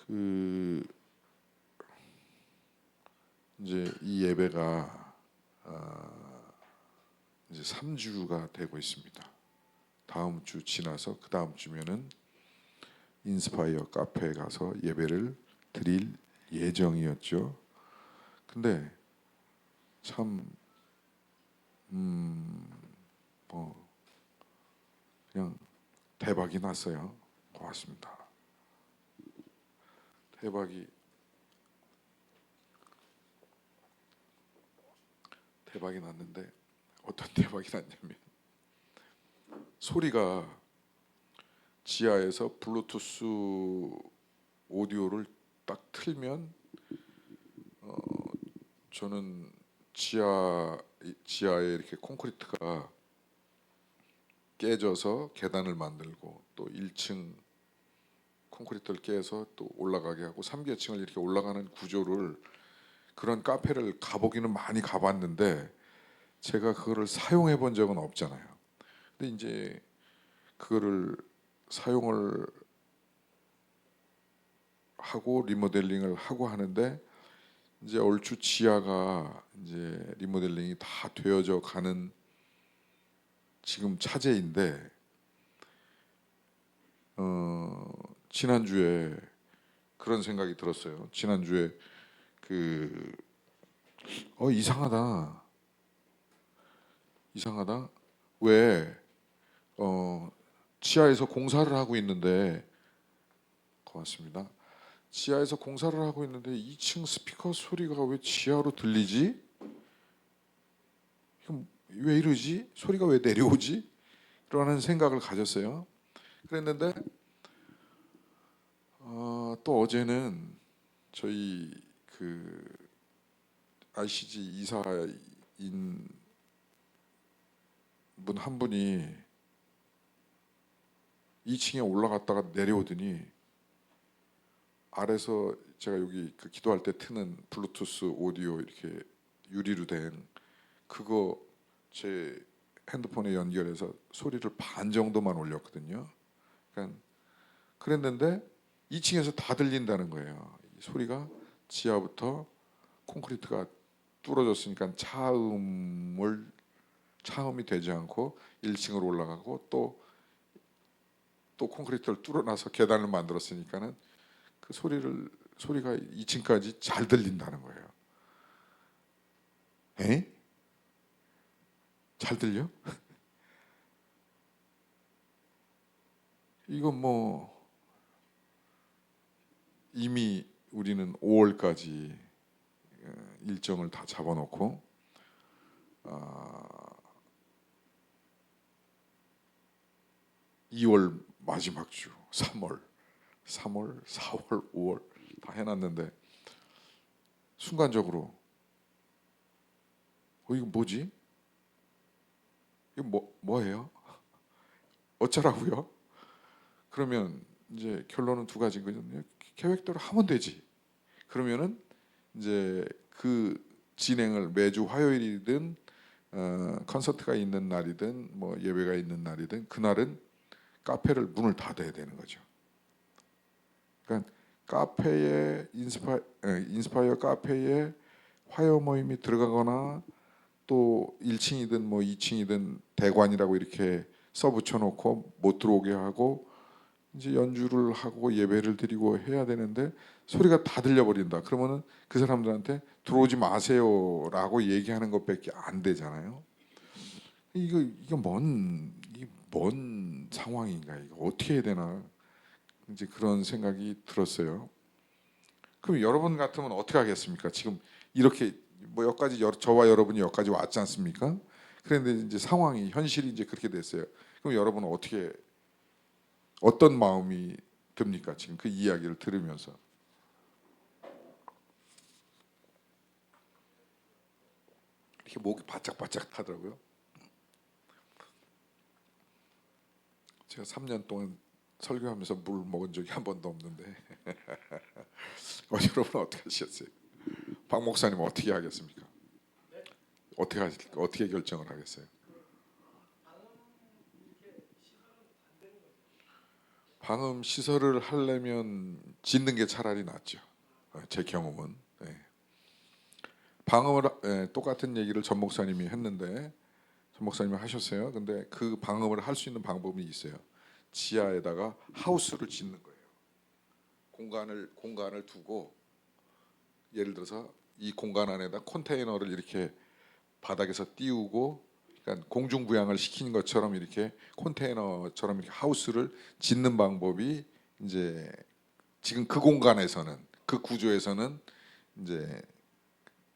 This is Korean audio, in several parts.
그 이제 이 예배가 이제 3주가 되고 있습니다. 다음 주 지나서 그 다음 주면은 인스파이어 카페에 가서 예배를 드릴 예정이었죠. 근데 참 뭐 그냥 대박이 났어요. 고맙습니다. 대박이 났는데 어떤 대박이 났냐면 소리가 지하에서 블루투스 오디오를 딱 틀면 저는 지하에 이렇게 콘크리트가 깨져서 계단을 만들고 또 1층 콘크리트를 깨서 또 올라가게 하고 3계층을 이렇게 올라가는 구조를 그런 카페를 가보기는 많이 가봤는데 제가 그거를 사용해 본 적은 없잖아요. 근데 이제 그거를 사용을 하고 리모델링을 하고 하는데 이제 얼추 지하가 이제 리모델링이 다 되어져 가는 지금 차제인데 지난주에 그런 생각이 들었어요. 지난주에 그 이상하다. 왜 지하에서 공사를 하고 있는데 고맙습니다. 지하에서 공사를 하고 있는데 2층 스피커 소리가 왜 지하로 들리지? 이건 왜 이러지? 소리가 왜 내려오지? 라는 생각을 가졌어요. 그랬는데 또 어제는 저희 그 ICG 이사인 분 한 분이 2층에 올라갔다가 내려오더니 아래서 제가 여기 그 기도할 때 트는 블루투스 오디오 이렇게 유리로 된 그거 제 핸드폰에 연결해서 소리를 반 정도만 올렸거든요. 그러니까 그랬는데 2층에서 다 들린다는 거예요. 소리가 지하부터 콘크리트가 뚫어졌으니까 차음이 되지 않고 1층으로 올라가고 또 콘크리트를 뚫어놔서 계단을 만들었으니까는 그 소리가 2층까지 잘 들린다는 거예요. 에? 잘 들려? 이건 뭐 이미 우리는 5월까지 일정을 다 잡아놓고 2월 마지막 주, 3월, 4월, 5월 다 해놨는데 순간적으로 이거 뭐지? 이거 뭐예요? 어쩌라고요? 그러면 이제 결론은 두 가지인 거죠. 계획대로 하면 되지. 그러면은 이제 그 진행을 매주 화요일이든 콘서트가 있는 날이든 뭐 예배가 있는 날이든 그날은 카페를 문을 닫아야 되는 거죠. 그러니까 카페에 인스파이어 카페에 화요 모임이 들어가거나 또 1층이든 뭐 2층이든 대관이라고 이렇게 써붙여 놓고 못 들어오게 하고 이제 연주를 하고 예배를 드리고 해야 되는데 소리가 다 들려버린다. 그러면은 그 사람들한테 들어오지 마세요라고 얘기하는 것밖에 안 되잖아요. 이거 뭔 상황인가? 이거 어떻게 해야 되나? 이제 그런 생각이 들었어요. 그럼 여러분 같으면 어떻게 하겠습니까? 지금 이렇게 뭐 여기까지 저와 여러분이 여기까지 왔지 않습니까? 그런데 이제 상황이 현실이 이제 그렇게 됐어요. 그럼 여러분은 어떤 마음이 듭니까? 지금 그 이야기를 들으면서 이렇게 목이 바짝바짝 타더라고요. 제가 3년 동안 설교하면서 물 먹은 적이 한 번도 없는데 여러분 어떻게 하셨어요? 박 목사님 어떻게 하겠습니까? 어떻게 결정을 하겠어요? 방음 시설을 하려면 짓는 게 차라리 낫죠. 제 경험은. 방음을 똑같은 얘기를 전 목사님이 했는데 전 목사님이 하셨어요. 근데 그 방음을 할 수 있는 방법이 있어요. 지하에다가 하우스를 짓는 거예요. 공간을 두고 예를 들어서 이 공간 안에다 컨테이너를 이렇게 바닥에서 띄우고, 그러니까 공중부양을 시키는 것처럼 이렇게 컨테이너처럼 이렇게 하우스를 짓는 방법이 이제 지금 그 공간에서는, 그 구조에서는 이제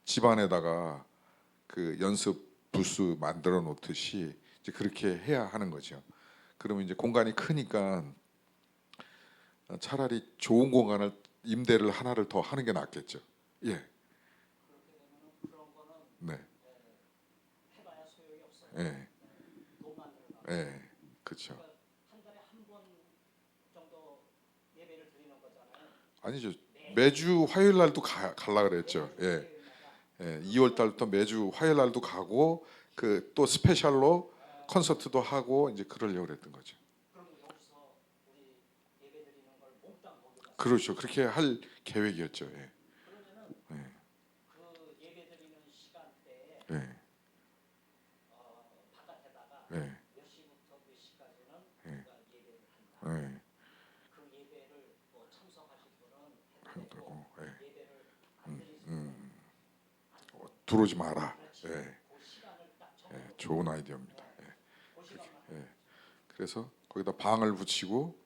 집안에다가 그 연습 부스 만들어 놓듯이 이제 그렇게 해야 하는 거죠. 그러면 이제 공간이 크니까 차라리 좋은 공간을 임대를 하나를 더 하는 게 낫겠죠. 예. 네. 예. 예. 그렇죠. 아니죠. 매주 화요일 날도 갈라 그랬죠. 예. 예. 2월 달부터 매주 화요일 날도 가고 그 또 스페셜로 콘서트도 하고 이제 그러려고 그랬던 거죠. 그렇죠. 그렇게 할 계획이었죠. 예. 예. 예. 예. 예. 한다고. 예. 들어오지 마라. 예. 예. 좋은 아이디어입니다. 예. 예. 그래서 거기다 방을 붙이고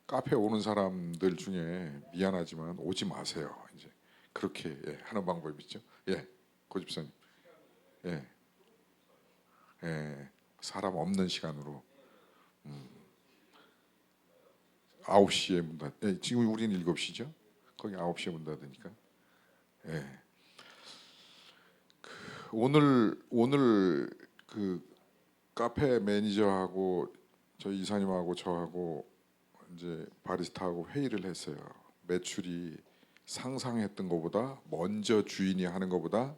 카페 오는 사람들 중에 미안하지만 오지 마세요. 이제 그렇게 하는 방법이 있죠. 예. 고집사님. 예. 예. 사람 없는 시간으로 9시에 문 닫. 예. 지금 우리는 7시죠. 거기 9시에 문 닫으니까. 예. 오늘 그 카페 매니저하고 저희 이사님하고 저하고 이제 바리스타하고 회의를 했어요. 매출이 상상했던 것보다, 먼저 주인이 하는 것보다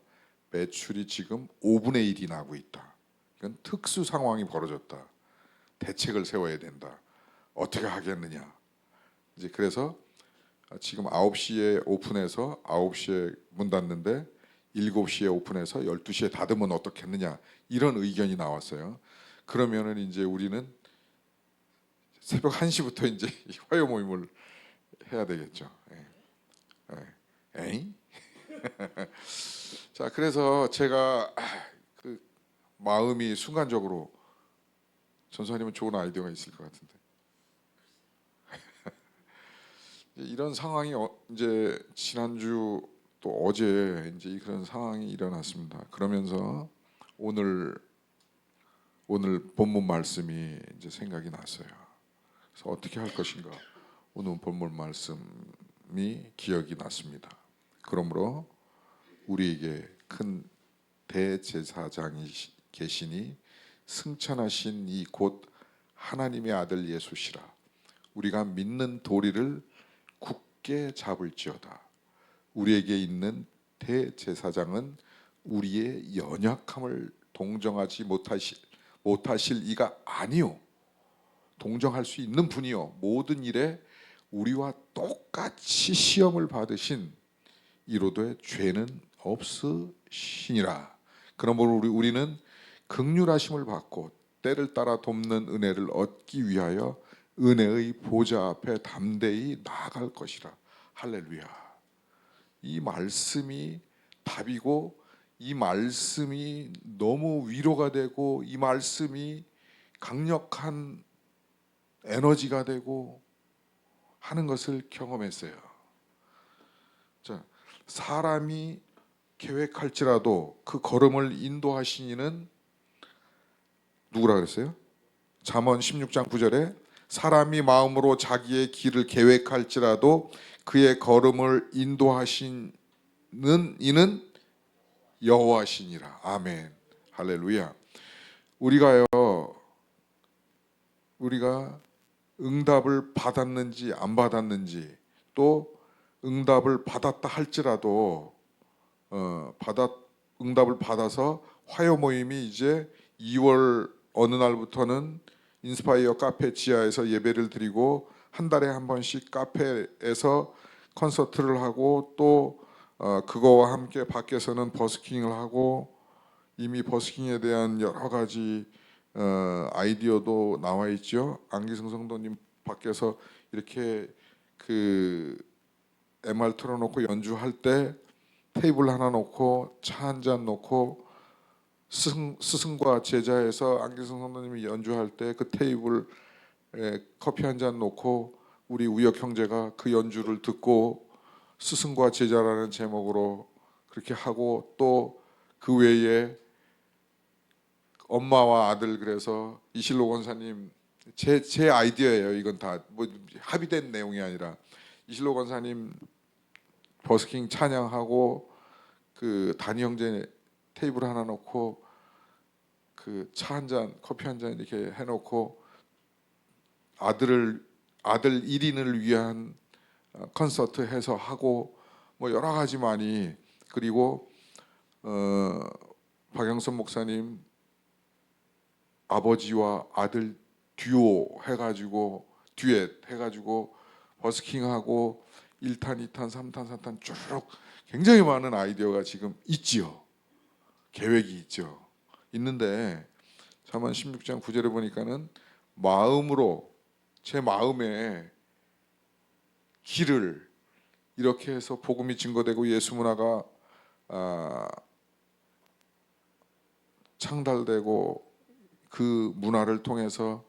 매출이 지금 5분의 1이 나고 있다. 이건 특수 상황이 벌어졌다. 대책을 세워야 된다. 어떻게 하겠느냐. 이제 그래서 지금 9시에 오픈해서 9시에 문 닫는데 7시에 오픈해서 12시에 닫으면 어떻겠느냐, 이런 의견이 나왔어요. 그러면은 이제 우리는 새벽 1시부터 이제 화요 모임을 해야 되겠죠. 에잉? 자, 그래서 제가 그 마음이 순간적으로, 전사님은 좋은 아이디어가 있을 것 같은데 이런 상황이 이제 지난주 또 어제 이제 그런 상황이 일어났습니다. 그러면서 오늘 본문 말씀이 이제 생각이 났어요. 그래서 어떻게 할 것인가, 오늘 본문 말씀이 기억이 났습니다. 그러므로 우리에게 큰 대제사장이 계시니 승천하신 이 곧 하나님의 아들 예수시라. 우리가 믿는 도리를 굳게 잡을지어다. 우리에게 있는 대제사장은 우리의 연약함을 동정하지 못하실 이가 아니요, 동정할 수 있는 분이요, 모든 일에 우리와 똑같이 시험을 받으신 이로되 죄는 없으시니라. 그러므로 우리는 긍휼하심을 받고 때를 따라 돕는 은혜를 얻기 위하여 은혜의 보좌 앞에 담대히 나아갈 것이라. 할렐루야. 이 말씀이 답이고, 이 말씀이 너무 위로가 되고, 이 말씀이 강력한 에너지가 되고 하는 것을 경험했어요. 자, 사람이 계획할지라도 그 걸음을 인도하신 이는 누구라 그랬어요? 잠언 16장 9절에 사람이 마음으로 자기의 길을 계획할지라도 그의 걸음을 인도하시는 이는 여호와시니라. 아멘. 할렐루야. 우리가 응답을 받았는지 안 받았는지, 또 응답을 받았다 할지라도 응답을 받아서 화요 모임이 이제 2월 어느 날부터는 인스파이어 카페 지하에서 예배를 드리고 한 달에 한 번씩 카페에서 콘서트를 하고 또 그거와 함께 밖에서는 버스킹을 하고 이미 버스킹에 대한 여러 가지 아이디어도 나와 있죠. 안기성 성도님 밖에서 이렇게 그 MR 틀어놓고 연주할 때 테이블 하나 놓고 차 한 잔 놓고 스승과 제자에서 안기성 성도님이 연주할 때 그 테이블에 커피 한 잔 놓고 우리 우혁 형제가 그 연주를 듣고 스승과 제자라는 제목으로 그렇게 하고 또 그 외에 엄마와 아들 그래서 이실로 권사님 제 아이디어예요. 이건 다 뭐 합의된 내용이 아니라 이실로 권사님 버스킹 찬양하고 그 단위 형제 테이블 하나 놓고 그 차 한 잔, 커피 한 잔 이렇게 해놓고 아들 1인을 위한 콘서트 해서 하고 뭐 여러 가지 많이 그리고 박영선 목사님 아버지와 아들 듀오 해가지고 듀엣 해가지고 버스킹하고 1탄, 2탄, 3탄, 4탄 쭉 굉장히 많은 아이디어가 지금 있지요. 계획이 있죠. 있는데 잠언 16장 9절에 보니까는 마음으로 제 마음에 길을 이렇게 해서 복음이 증거되고 예수 문화가 창달되고 그 문화를 통해서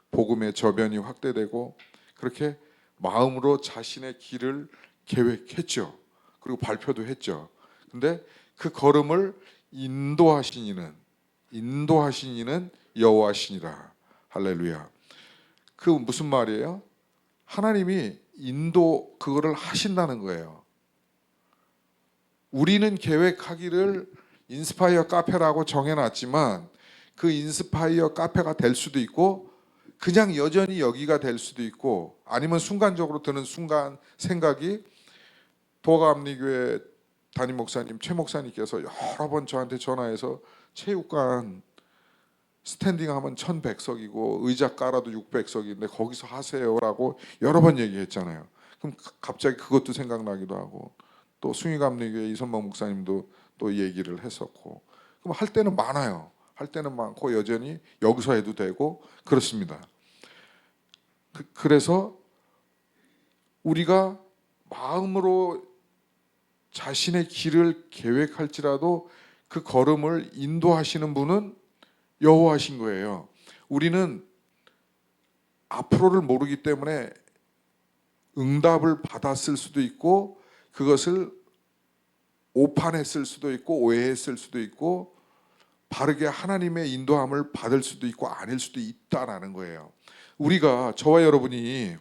복음의 저변이 확대되고 그렇게 마음으로 자신의 길을 계획했죠. 그리고 발표도 했죠. 근데 그 걸음을 인도하신 이는 여호와시니라. 할렐루야. 그 무슨 말이에요? 하나님이 인도 그거를 하신다는 거예요. 우리는 계획하기를 인스파이어 카페라고 정해놨지만 그 인스파이어 카페가 될 수도 있고 그냥 여전히 여기가 될 수도 있고 아니면 순간적으로 드는 순간 생각이 도가암리교회 담임 목사님 최 목사님께서 여러 번 저한테 전화해서 체육관 스탠딩하면 1100석이고 의자 깔아도 600석인데 거기서 하세요라고 여러 번 얘기했잖아요. 그럼 갑자기 그것도 생각나기도 하고 또 숭의감리교회 이선범 목사님도 또 얘기를 했었고 그럼 할 때는 많아요. 할 때는 많고 여전히 여기서 해도 되고 그렇습니다. 그래서 우리가 마음으로 자신의 길을 계획할지라도 그 걸음을 인도하시는 분은 여호와신 거예요. 우리는 앞으로를 모르기 때문에 응답을 받았을 수도 있고 그것을 오판했을 수도 있고 오해했을 수도 있고 바르게 하나님의 인도함을 받을 수도 있고 아닐 수도 있다라는 거예요. 우리가 저와 여러분이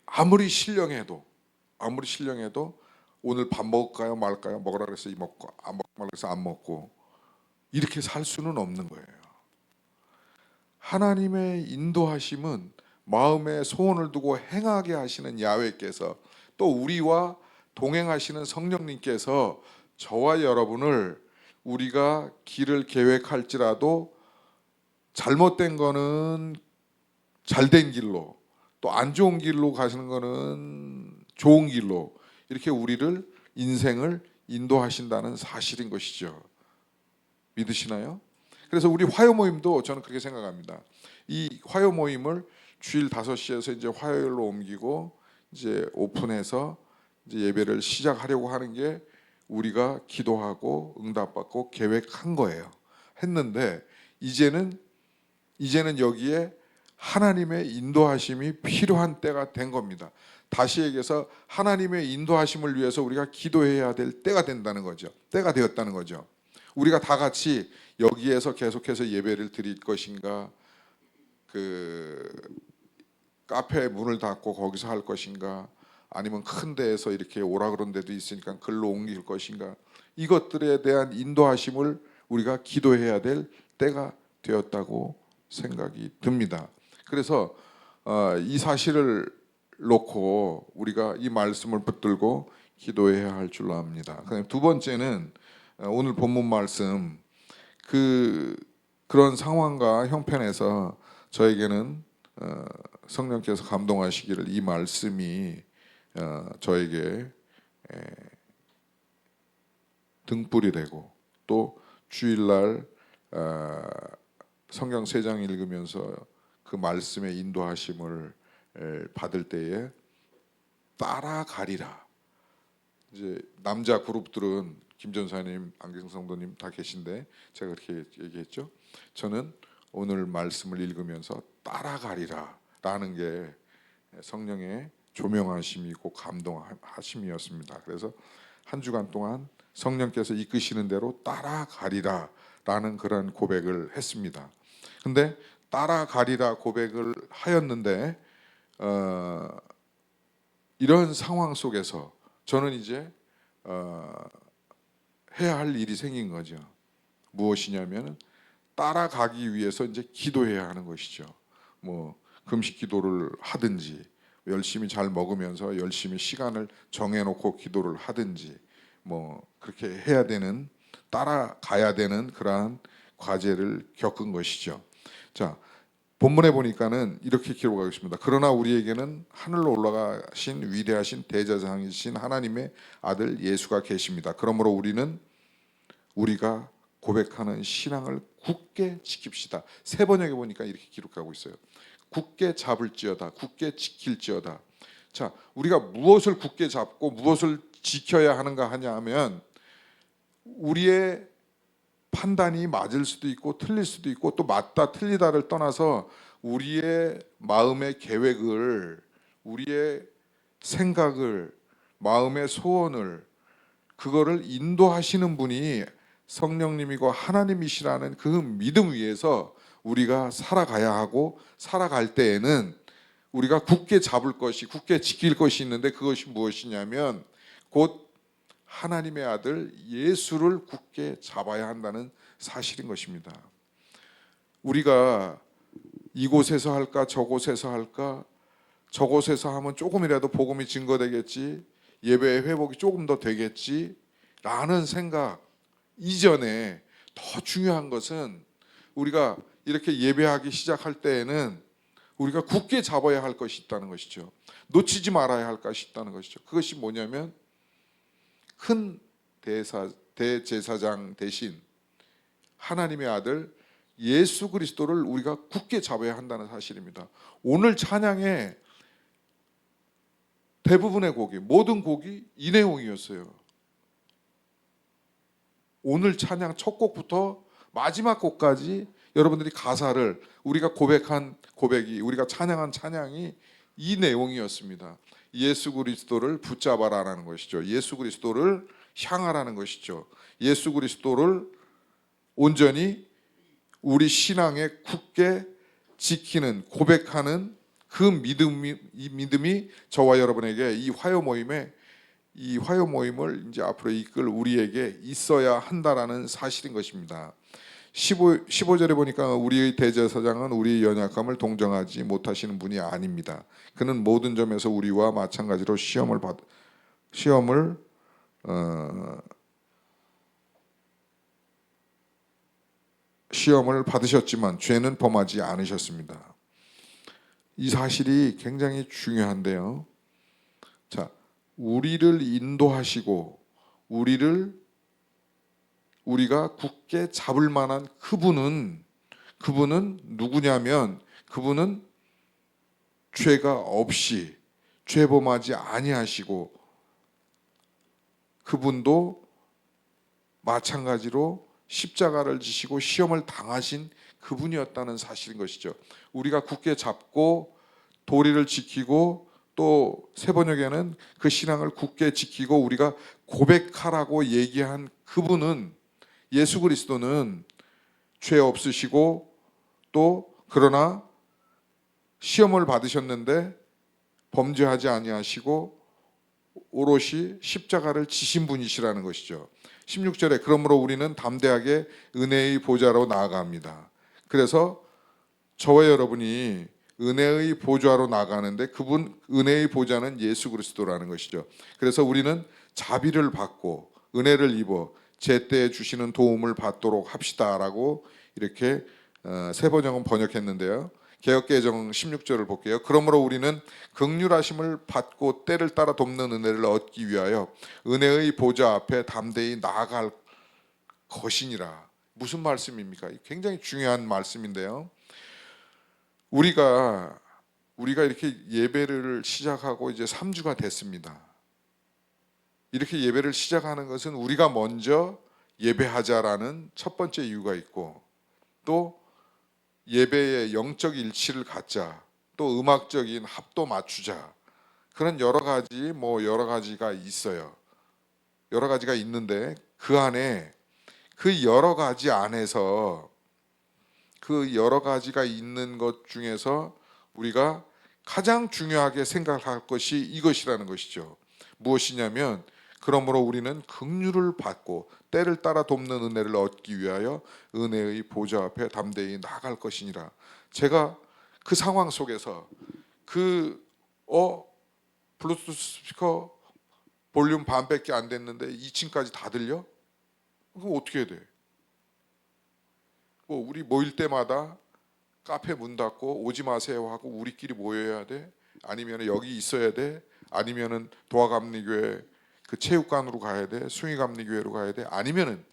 아무리 신령해도 오늘 밥 먹을까요 말까요 먹으라 그래서 이 먹고 안 먹고 말라 그래서 안 먹고 이렇게 살 수는 없는 거예요. 하나님의 인도하심은 마음에 소원을 두고 행하게 하시는 야훼께서 또 우리와 동행하시는 성령님께서 저와 여러분을 우리가 길을 계획할지라도 잘못된 거는 잘된 길로 또 안 좋은 길로 가시는 거는 좋은 길로 이렇게 우리를 인생을 인도하신다는 사실인 것이죠. 믿으시나요? 그래서 우리 화요 모임도 저는 그렇게 생각합니다. 이 화요 모임을 주일 5시에서 이제 화요일로 옮기고 이제 오픈해서 이제 예배를 시작하려고 하는 게 우리가 기도하고 응답받고 계획한 거예요. 했는데 이제는 여기에 하나님의 인도하심이 필요한 때가 된 겁니다. 다시 얘기해서 하나님의 인도하심을 위해서 우리가 기도해야 될 때가 된다는 거죠. 때가 되었다는 거죠. 우리가 다 같이 여기에서 계속해서 예배를 드릴 것인가, 그 카페 문을 닫고 거기서 할 것인가, 아니면 큰 데에서 이렇게 오라 그런 데도 있으니까 글로 옮길 것인가, 이것들에 대한 인도하심을 우리가 기도해야 될 때가 되었다고 생각이 듭니다. 그래서 이 사실을 놓고 우리가 이 말씀을 붙들고 기도해야 할 줄로 압니다. 두 번째는 오늘 본문 말씀 그런 상황과 형편에서 저에게는 성령께서 감동하시기를 이 말씀이 저에게 등불이 되고 또 주일날 성경 3장 읽으면서 그 말씀의 인도하심을 받을 때에 따라가리라. 이제 남자 그룹들은 김 전사님, 안경 성도님 다 계신데 제가 그렇게 얘기했죠. 저는 오늘 말씀을 읽으면서 따라가리라라는 게 성령의 조명하심이고 감동하심이었습니다. 그래서 한 주간 동안 성령께서 이끄시는 대로 따라가리라라는 그런 고백을 했습니다. 근데 따라가리라 고백을 하였는데 이런 상황 속에서 저는 이제 해야 할 일이 생긴 거죠. 무엇이냐면 따라가기 위해서 이제 기도해야 하는 것이죠. 뭐 금식 기도를 하든지 열심히 잘 먹으면서 열심히 시간을 정해놓고 기도를 하든지 뭐 그렇게 해야 되는, 따라가야 되는 그러한 과제를 겪은 것이죠. 자, 본문에 보니까는 이렇게 기록하고 있습니다. 그러나 우리에게는 하늘로 올라가신 위대하신 대제사장이신 하나님의 아들 예수가 계십니다. 그러므로 우리가 고백하는 신앙을 굳게 지킵시다. 세 번역에 보니까 이렇게 기록하고 있어요. 굳게 잡을지어다, 굳게 지킬지어다. 자, 우리가 무엇을 굳게 잡고 무엇을 지켜야 하는가 하면 우리의 판단이 맞을 수도 있고 틀릴 수도 있고 또 맞다 틀리다를 떠나서 우리의 마음의 계획을, 우리의 생각을, 마음의 소원을, 그거를 인도하시는 분이 성령님이고 하나님이시라는 그 믿음 위에서 우리가 살아가야 하고, 살아갈 때에는 우리가 굳게 잡을 것이, 굳게 지킬 것이 있는데 그것이 무엇이냐면 곧 하나님의 아들 예수를 굳게 잡아야 한다는 사실인 것입니다. 우리가 이곳에서 할까 저곳에서 할까, 저곳에서 하면 조금이라도 복음이 증거되겠지, 예배의 회복이 조금 더 되겠지 라는 생각 이전에 더 중요한 것은 우리가 이렇게 예배하기 시작할 때에는 우리가 굳게 잡아야 할 것이 있다는 것이죠. 놓치지 말아야 할 것이 있다는 것이죠. 그것이 뭐냐면 큰 대제사장 대신 하나님의 아들 예수 그리스도를 우리가 굳게 잡아야 한다는 사실입니다. 오늘 찬양의 대부분의 곡이, 모든 곡이 이 내용이었어요. 오늘 찬양 첫 곡부터 마지막 곡까지 여러분들이 가사를, 우리가 고백한 고백이, 우리가 찬양한 찬양이 이 내용이었습니다. 예수 그리스도를 붙잡아라라는 것이죠. 예수 그리스도를 향하라는 것이죠. 예수 그리스도를 온전히 우리 신앙에 굳게 지키는, 고백하는 그 믿음이 저와 여러분에게 이 화요 모임을 이제 앞으로 이끌 우리에게 있어야 한다라는 사실인 것입니다. 15절에 보니까 우리의 대제사장은 우리의 연약함을 동정하지 못하시는 분이 아닙니다. 그는 모든 점에서 우리와 마찬가지로 시험을 받으셨지만 죄는 범하지 않으셨습니다. 이 사실이 굉장히 중요한데요. 자, 우리를 인도하시고 우리가 굳게 잡을 만한 그분은 누구냐면 그분은 죄가 없이, 죄 범하지 아니하시고, 그분도 마찬가지로 십자가를 지시고 시험을 당하신 그분이었다는 사실인 것이죠. 우리가 굳게 잡고 도리를 지키고 또 세 번역에는 그 신앙을 굳게 지키고 우리가 고백하라고 얘기한 그분은, 예수 그리스도는 죄 없으시고 또 그러나 시험을 받으셨는데 범죄하지 아니하시고 오롯이 십자가를 지신 분이시라는 것이죠. 16절에 그러므로 우리는 담대하게 은혜의 보좌로 나아갑니다. 그래서 저와 여러분이 은혜의 보좌로 나가는데 그분 은혜의 보좌는 예수 그리스도라는 것이죠. 그래서 우리는 자비를 받고 은혜를 입어 제때에 주시는 도움을 받도록 합시다라고 이렇게 세 번역은 번역했는데요. 개역개정 16절을 볼게요. 그러므로 우리는 긍휼하심을 받고 때를 따라 돕는 은혜를 얻기 위하여 은혜의 보좌 앞에 담대히 나아갈 것이니라. 무슨 말씀입니까? 굉장히 중요한 말씀인데요. 우리가 이렇게 예배를 시작하고 이제 3주가 됐습니다. 이렇게 예배를 시작하는 것은 우리가 먼저 예배하자라는 첫 번째 이유가 있고, 또 예배의 영적 일치를 갖자, 또 음악적인 합도 맞추자, 그런 여러 가지가 있어요. 여러 가지가 있는데 그 안에, 그 여러 가지 안에서, 그 여러 가지가 있는 것 중에서 우리가 가장 중요하게 생각할 것이 이것이라는 것이죠. 무엇이냐면, 그러므로 우리는 긍휼을 받고 때를 따라 돕는 은혜를 얻기 위하여 은혜의 보좌 앞에 담대히 나아갈 것이니라. 제가 그 상황 속에서 블루투스 스피커 볼륨 반밖에 안 됐는데 2층까지 다 들려? 그럼 어떻게 해야 돼? 우리 모일 때마다 카페 문 닫고 오지 마세요 하고 우리끼리 모여야 돼? 아니면 여기 있어야 돼? 아니면은 도화감리교회 그 체육관으로 가야 돼? 숭의감리교회로 가야 돼? 아니면은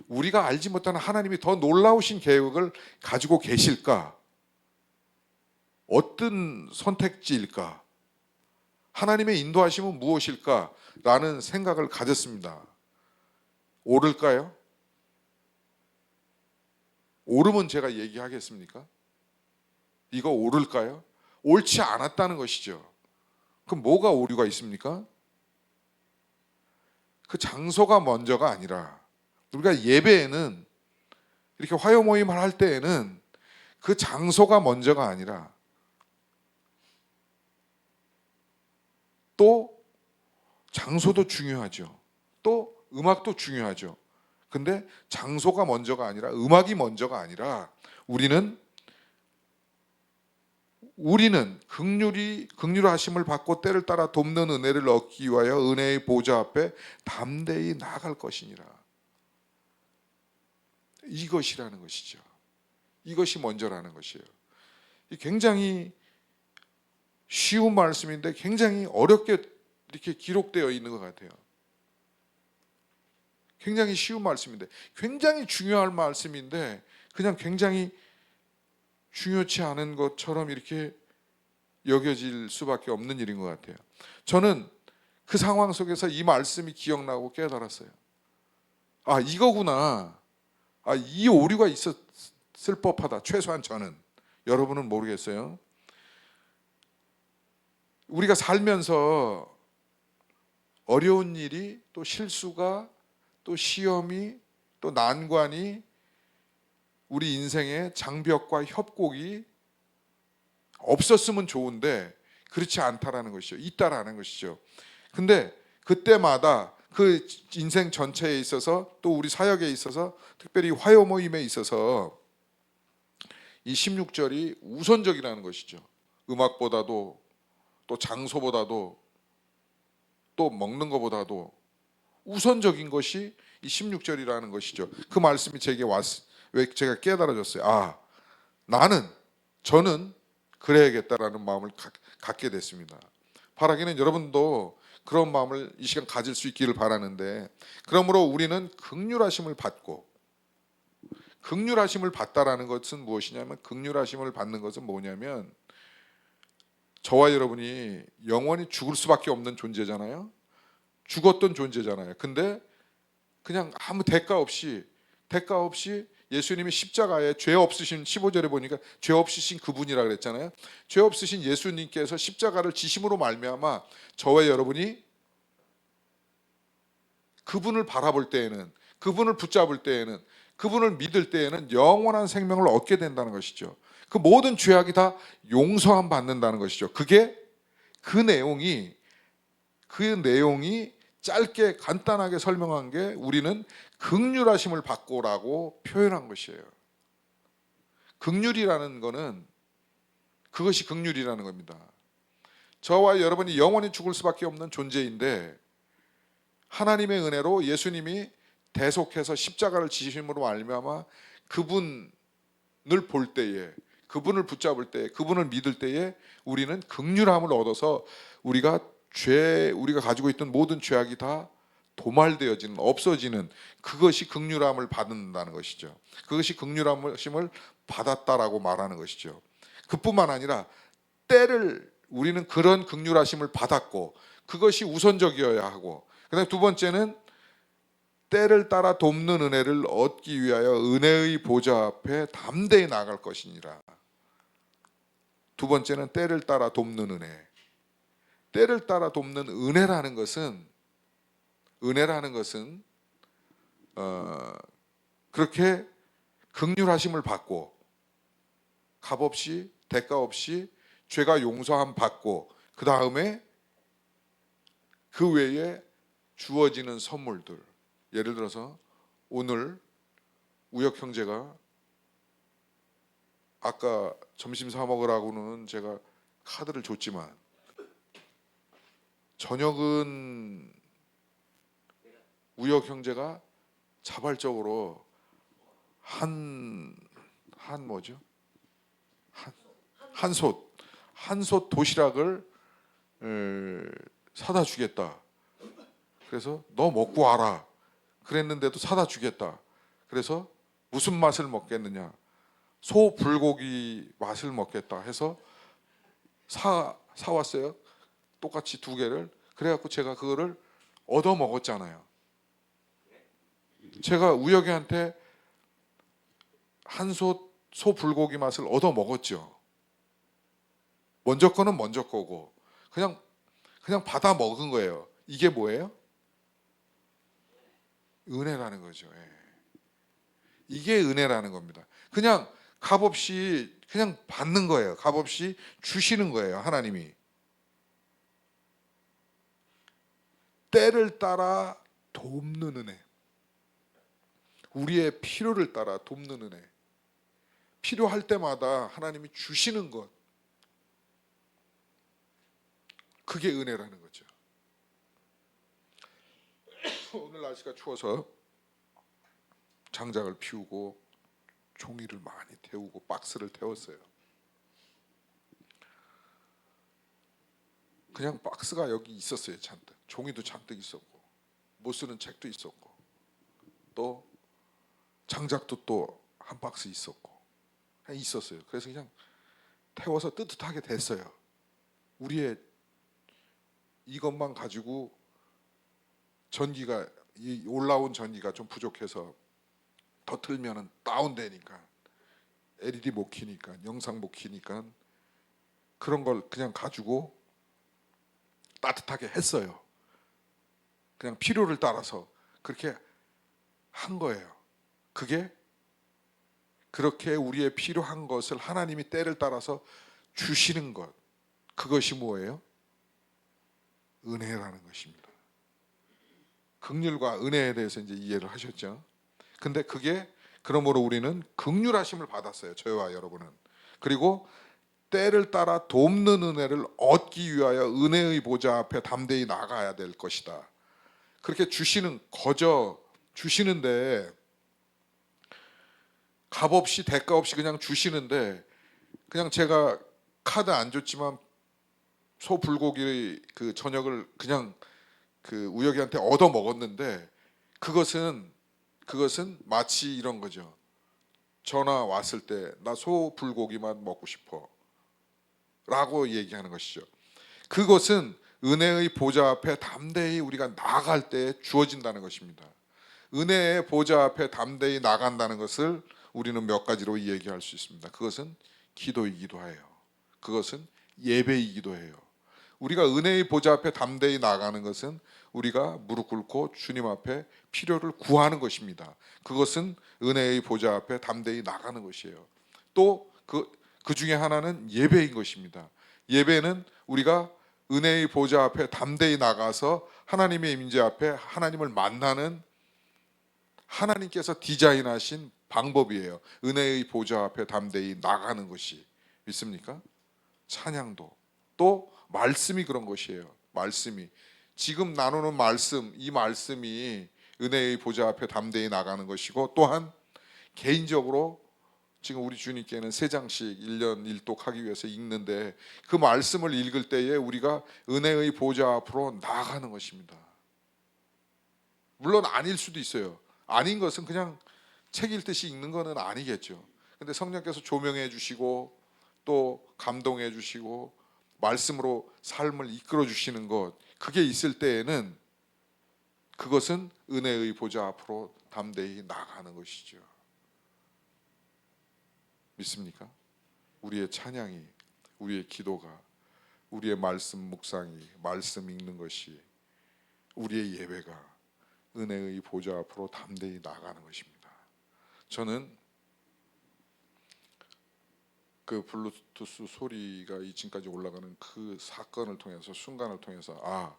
우리가 알지 못하는 하나님이 더 놀라우신 계획을 가지고 계실까? 어떤 선택지일까? 하나님의 인도하심은 무엇일까? 라는 생각을 가졌습니다. 옳을까요? 옳으면 제가 얘기하겠습니까? 이거 옳을까요? 옳지 않았다는 것이죠. 그럼 뭐가 오류가 있습니까? 그 장소가 먼저가 아니라, 우리가 예배에는, 이렇게 화요 모임을 할 때에는 그 장소가 먼저가 아니라, 또 장소도 중요하죠. 또 음악도 중요하죠. 근데 장소가 먼저가 아니라, 음악이 먼저가 아니라, 우리는 긍휼하심을 받고 때를 따라 돕는 은혜를 얻기 위하여 은혜의 보좌 앞에 담대히 나아갈 것이니라. 이것이라는 것이죠. 이것이 먼저라는 것이에요. 굉장히 쉬운 말씀인데 굉장히 어렵게 이렇게 기록되어 있는 것 같아요. 굉장히 쉬운 말씀인데, 굉장히 중요한 말씀인데 그냥 굉장히 중요치 않은 것처럼 이렇게 여겨질 수밖에 없는 일인 것 같아요. 저는 그 상황 속에서 이 말씀이 기억나고 깨달았어요. 아, 이거구나. 아, 이 오류가 있었을 법하다. 최소한 저는. 여러분은 모르겠어요. 우리가 살면서 어려운 일이, 또 실수가, 또 시험이, 또 난관이 우리 인생의 장벽과 협곡이 없었으면 좋은데 그렇지 않다라는 것이죠. 있다라는 것이죠. 근데 그때마다 그 인생 전체에 있어서, 또 우리 사역에 있어서, 특별히 화요 모임에 있어서 이 16절이 우선적이라는 것이죠. 음악보다도, 또 장소보다도, 또 먹는 것보다도 우선적인 것이 이 16절이라는 것이죠. 그 말씀이 제게 왜 제가 깨달아졌어요. 아, 저는 그래야겠다라는 마음을 갖게 됐습니다. 바라기는 여러분도 그런 마음을 이 시간 가질 수 있기를 바라는데, 그러므로 우리는 긍휼하심을 받다라는 것은 무엇이냐면, 긍휼하심을 받는 것은 뭐냐면, 저와 여러분이 영원히 죽을 수밖에 없는 존재잖아요. 죽었던 존재잖아요. 근데 그냥 아무 대가 없이 예수님이 십자가에 죄 없으신, 15절에 보니까 죄 없으신 그분이라 그랬잖아요. 죄 없으신 예수님께서 십자가를 지심으로 말미암아 저와 여러분이 그분을 바라볼 때에는, 그분을 붙잡을 때에는, 그분을 믿을 때에는 영원한 생명을 얻게 된다는 것이죠. 그 모든 죄악이 다 용서함 받는다는 것이죠. 그 내용이 짧게 간단하게 설명한 게, 우리는 긍휼하심을 받고라고 표현한 것이에요. 긍휼이라는 거는, 그것이 긍휼이라는 겁니다. 저와 여러분이 영원히 죽을 수밖에 없는 존재인데, 하나님의 은혜로 예수님이 대속해서 십자가를 지심으로 말미암아 그분을 볼 때에, 그분을 붙잡을 때, 그분을 믿을 때에 우리는 긍휼함을 얻어서 우리가 가지고 있던 모든 죄악이 다 도말되어지는, 없어지는, 그것이 긍휼함을 받는다는 것이죠. 그것이 긍휼함을 받았다라고 말하는 것이죠. 그뿐만 아니라 우리는 그런 긍휼하심을 받았고 그것이 우선적이어야 하고, 그다음에 두 번째는 때를 따라 돕는 은혜를 얻기 위하여 은혜의 보좌 앞에 담대히 나아갈 것이니라. 두 번째는 때를 따라 돕는 은혜. 때를 따라 돕는 은혜라는 것은 그렇게 긍휼하심을 받고 값없이, 대가 없이 죄가 용서함 받고, 그 다음에 그 외에 주어지는 선물들, 예를 들어서 오늘 우혁 형제가 아까 점심 사 먹으라고는 제가 카드를 줬지만 저녁은 우혁 형제가 자발적으로 한솥 도시락을 사다 주겠다. 그래서 너 먹고 와라. 그랬는데도 사다 주겠다. 그래서 무슨 맛을 먹겠느냐? 소 불고기 맛을 먹겠다 해서 사왔어요. 똑같이 두 개를. 그래갖고 제가 그거를 얻어 먹었잖아요. 제가 우혁이한테 한솥 소 불고기 맛을 얻어 먹었죠. 먼저 거는 먼저 거고 그냥 받아 먹은 거예요. 이게 뭐예요? 은혜라는 거죠. 예. 이게 은혜라는 겁니다. 그냥 값없이 그냥 받는 거예요. 값없이 주시는 거예요. 하나님이. 때를 따라 돕는 은혜. 우리의 필요를 따라 돕는 은혜. 필요할 때마다 하나님이 주시는 것. 그게 은혜라는 거죠. 오늘 날씨가 추워서 장작을 피우고 종이를 많이 태우고 박스를 태웠어요. 그냥 박스가 여기 있었어요. 잔뜩. 종이도 잔뜩 있었고 못 쓰는 책도 있었고 또 장작도 또 한 박스 있었고 있었어요. 그래서 그냥 태워서 뜨뜻하게 됐어요. 우리의 이것만 가지고 전기가 올라온 전기가 좀 부족해서 더 틀면은 다운되니까 LED 못 켜니까 영상 못 켜니까 그런 걸 그냥 가지고 따뜻하게 했어요. 그냥 필요를 따라서 그렇게 한 거예요. 그게 그렇게 우리의 필요한 것을 하나님이 때를 따라서 주시는 것, 그것이 뭐예요? 은혜라는 것입니다. 긍휼과 은혜에 대해서 이제 이해를 하셨죠. 근데 그게 그러므로 우리는 긍휼하심을 받았어요. 저와 여러분은. 그리고 때를 따라 돕는 은혜를 얻기 위하여 은혜의 보좌 앞에 담대히 나가야 될 것이다. 그렇게 주시는데 값없이 대가 없이 그냥 주시는데 그냥 제가 카드 안 줬지만 소 불고기 그 저녁을 그냥 그 우혁이한테 얻어 먹었는데 그것은 마치 이런 거죠. 전화 왔을 때 나 소 불고기만 먹고 싶어 라고 얘기하는 것이죠. 그것은 은혜의 보좌 앞에 담대히 우리가 나아갈 때 주어진다는 것입니다. 은혜의 보좌 앞에 담대히 나간다는 것을 우리는 몇 가지로 얘기할 수 있습니다. 그것은 기도이기도 해요. 그것은 예배이기도 해요. 우리가 은혜의 보좌 앞에 담대히 나가는 것은 우리가 무릎 꿇고 주님 앞에 필요를 구하는 것입니다. 그것은 은혜의 보좌 앞에 담대히 나가는 것이에요. 또 그 중에 하나는 예배인 것입니다. 예배는 우리가 은혜의 보좌 앞에 담대히 나가서 하나님의 임재 앞에 하나님을 만나는 하나님께서 디자인하신 방법이에요. 은혜의 보좌 앞에 담대히 나가는 것이. 믿습니까? 찬양도 또 말씀이 그런 것이에요. 말씀이 지금 나누는 말씀, 이 말씀이 은혜의 보좌 앞에 담대히 나가는 것이고, 또한 개인적으로 지금 우리 주님께는 3장씩 1년 1독하기 위해서 읽는데 그 말씀을 읽을 때에 우리가 은혜의 보좌 앞으로 나아가는 것입니다. 물론 아닐 수도 있어요. 아닌 것은 그냥 책 읽듯이 읽는 거는 아니겠죠. 근데 성령께서 조명해 주시고 또 감동해 주시고 말씀으로 삶을 이끌어 주시는 것, 그게 있을 때에는 그것은 은혜의 보좌 앞으로 담대히 나아가는 것이죠. 믿습니까? 우리의 찬양이, 우리의 기도가, 우리의 말씀 묵상이, 말씀 읽는 것이, 우리의 예배가 은혜의 보좌 앞으로 담대히 나아가는 것입니다. 저는 그 블루투스 소리가 2층까지 올라가는 그 사건을 통해서, 순간을 통해서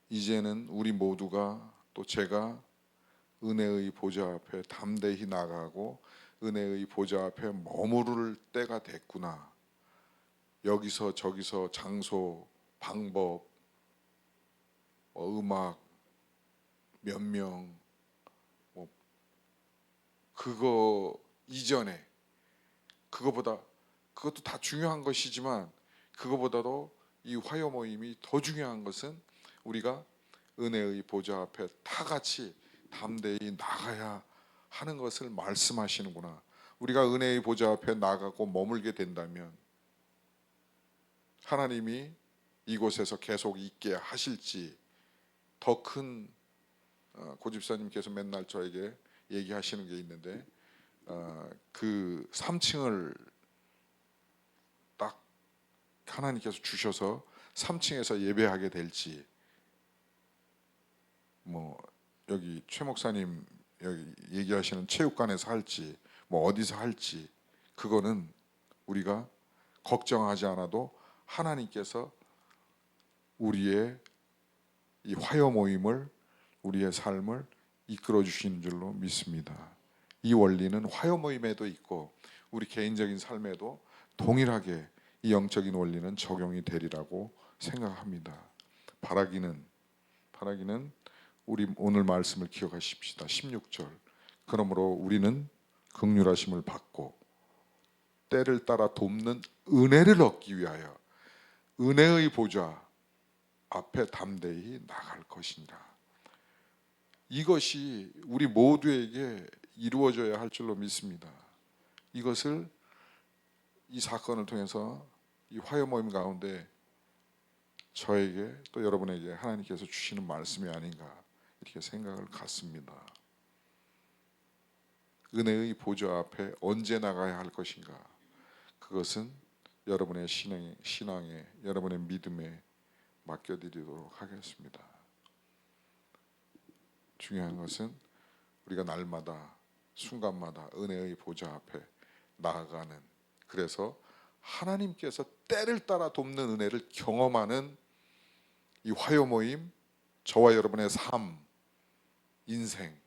이제는 우리 모두가, 또 제가 은혜의 보좌 앞에 담대히 나가고 은혜의 보좌 앞에 머무를 때가 됐구나. 여기서 저기서 장소, 방법, 음악, 몇 명, 그거 이전에, 그것도 다 중요한 것이지만 그거보다도 이 화요 모임이 더 중요한 것은 우리가 은혜의 보좌 앞에 다 같이 담대히 나가야 하는 것을 말씀하시는구나. 우리가 은혜의 보좌 앞에 나가고 머물게 된다면 하나님이 이곳에서 계속 있게 하실지, 더 큰 고집사님께서 맨날 저에게 얘기하시는 게 있는데, 그 3층을 딱 하나님께서 주셔서 3층에서 예배하게 될지, 여기 최 목사님 여기 얘기하시는 체육관에서 할지, 어디서 할지, 그거는 우리가 걱정하지 않아도 하나님께서 우리의 이 화요 모임을, 우리의 삶을 이끌어 주시는 줄로 믿습니다. 이 원리는 화요 모임에도 있고 우리 개인적인 삶에도 동일하게 이 영적인 원리는 적용이 되리라고 생각합니다. 바라기는 우리 오늘 말씀을 기억하십시다. 16절. 그러므로 우리는 긍휼하심을 받고 때를 따라 돕는 은혜를 얻기 위하여 은혜의 보좌 앞에 담대히 나갈 것이니라. 이것이 우리 모두에게 이루어져야 할 줄로 믿습니다. 이것을 이 사건을 통해서 이 화요 모임 가운데 저에게 또 여러분에게 하나님께서 주시는 말씀이 아닌가 이렇게 생각을 갖습니다. 은혜의 보좌 앞에 언제 나가야 할 것인가? 그것은 여러분의 신앙에, 여러분의 믿음에 맡겨드리도록 하겠습니다. 중요한 것은 우리가 날마다 순간마다 은혜의 보좌 앞에 나아가는, 그래서 하나님께서 때를 따라 돕는 은혜를 경험하는 이 화요 모임, 저와 여러분의 삶, 인생,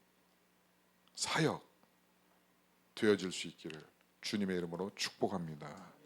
사역 되어질 수 있기를 주님의 이름으로 축복합니다.